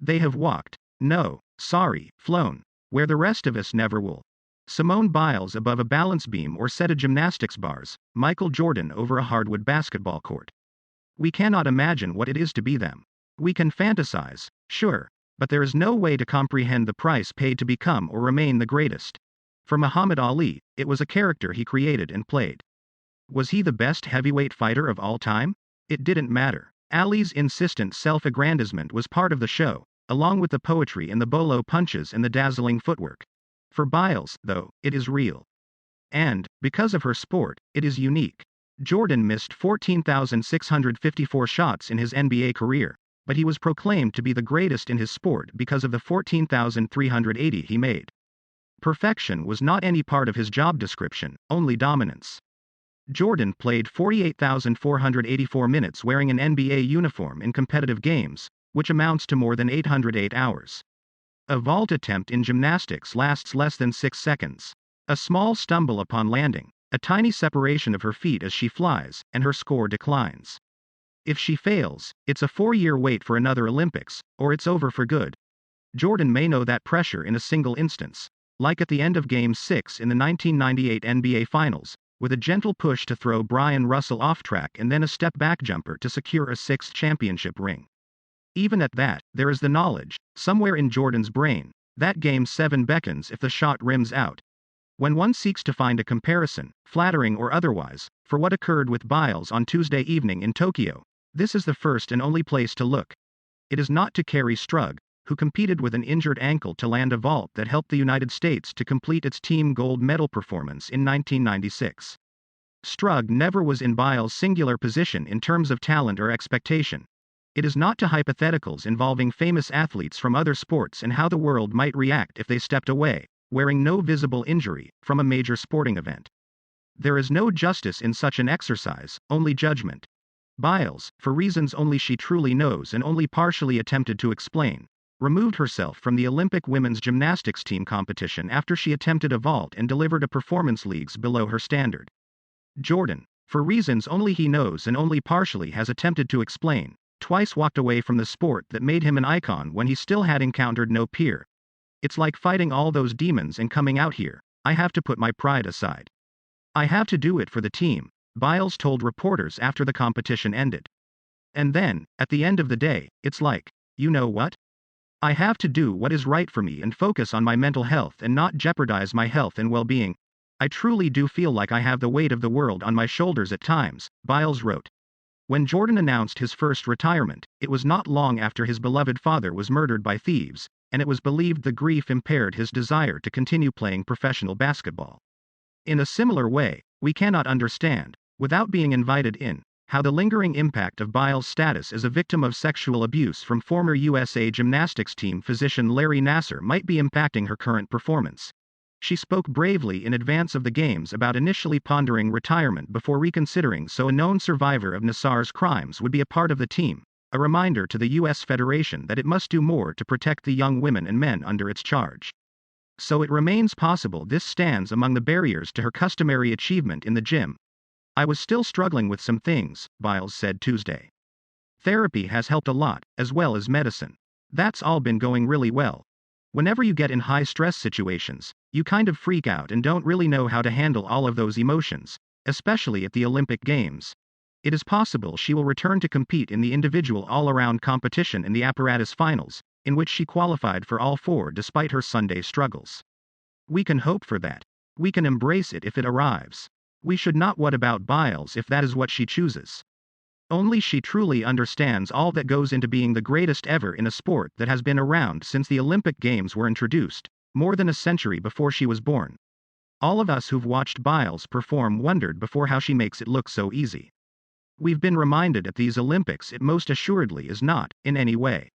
They have walked, no, sorry, flown, where the rest of us never will. Simone Biles above a balance beam or set of gymnastics bars, Michael Jordan over a hardwood basketball court. We cannot imagine what it is to be them. We can fantasize, sure, but there is no way to comprehend the price paid to become or remain the greatest. For Muhammad Ali, it was a character he created and played. Was he the best heavyweight fighter of all time? It didn't matter. Ali's insistent self-aggrandizement was part of the show, along with the poetry and the bolo punches and the dazzling footwork. For Biles, though, it is real. And, because of her sport, it is unique. Jordan missed 14,654 shots in his NBA career, but he was proclaimed to be the greatest in his sport because of the 14,380 he made. Perfection was not any part of his job description, only dominance. Jordan played 48,484 minutes wearing an NBA uniform in competitive games, which amounts to more than 808 hours. A vault attempt in gymnastics lasts less than 6 seconds. A small stumble upon landing, a tiny separation of her feet as she flies, and her score declines. If she fails, it's a 4-year wait for another Olympics, or it's over for good. Jordan may know that pressure in a single instance, like at the end of Game 6 in the 1998 NBA Finals, with a gentle push to throw Brian Russell off track and then a step-back jumper to secure a 6th championship ring. Even at that, there is the knowledge, somewhere in Jordan's brain, that Game 7 beckons if the shot rims out. When one seeks to find a comparison, flattering or otherwise, for what occurred with Biles on Tuesday evening in Tokyo, this is the first and only place to look. It is not to Carrie Strug, who competed with an injured ankle to land a vault that helped the United States to complete its team gold medal performance in 1996. Strug never was in Biles' singular position in terms of talent or expectation. It is not to hypotheticals involving famous athletes from other sports and how the world might react if they stepped away, wearing no visible injury, from a major sporting event. There is no justice in such an exercise, only judgment. Biles, for reasons only she truly knows and only partially attempted to explain, removed herself from the Olympic women's gymnastics team competition after she attempted a vault and delivered a performance leagues below her standard. Jordan, for reasons only he knows and only partially has attempted to explain, twice walked away from the sport that made him an icon when he still had encountered no peer. It's like fighting all those demons and coming out here. I have to put my pride aside. I have to do it for the team, Biles told reporters after the competition ended. And then, at the end of the day, it's like, you know what? I have to do what is right for me and focus on my mental health and not jeopardize my health and well-being. I truly do feel like I have the weight of the world on my shoulders at times, Biles wrote. When Jordan announced his first retirement, it was not long after his beloved father was murdered by thieves, and it was believed the grief impaired his desire to continue playing professional basketball. In a similar way, we cannot understand, without being invited in, how the lingering impact of Biles' status as a victim of sexual abuse from former USA gymnastics team physician Larry Nassar might be impacting her current performance. She spoke bravely in advance of the games about initially pondering retirement before reconsidering, so a known survivor of Nassar's crimes would be a part of the team, a reminder to the U.S. Federation that it must do more to protect the young women and men under its charge. So it remains possible this stands among the barriers to her customary achievement in the gym. I was still struggling with some things, Biles said Tuesday. Therapy has helped a lot, as well as medicine. That's all been going really well. Whenever you get in high-stress situations, you kind of freak out and don't really know how to handle all of those emotions, especially at the Olympic Games. It is possible she will return to compete in the individual all-around competition in the apparatus finals, in which she qualified for all 4 despite her Sunday struggles. We can hope for that. We can embrace it if it arrives. We should not what about Biles if that is what she chooses. Only she truly understands all that goes into being the greatest ever in a sport that has been around since the Olympic Games were introduced, more than a century before she was born. All of us who've watched Biles perform wondered before how she makes it look so easy. We've been reminded at these Olympics it most assuredly is not, in any way.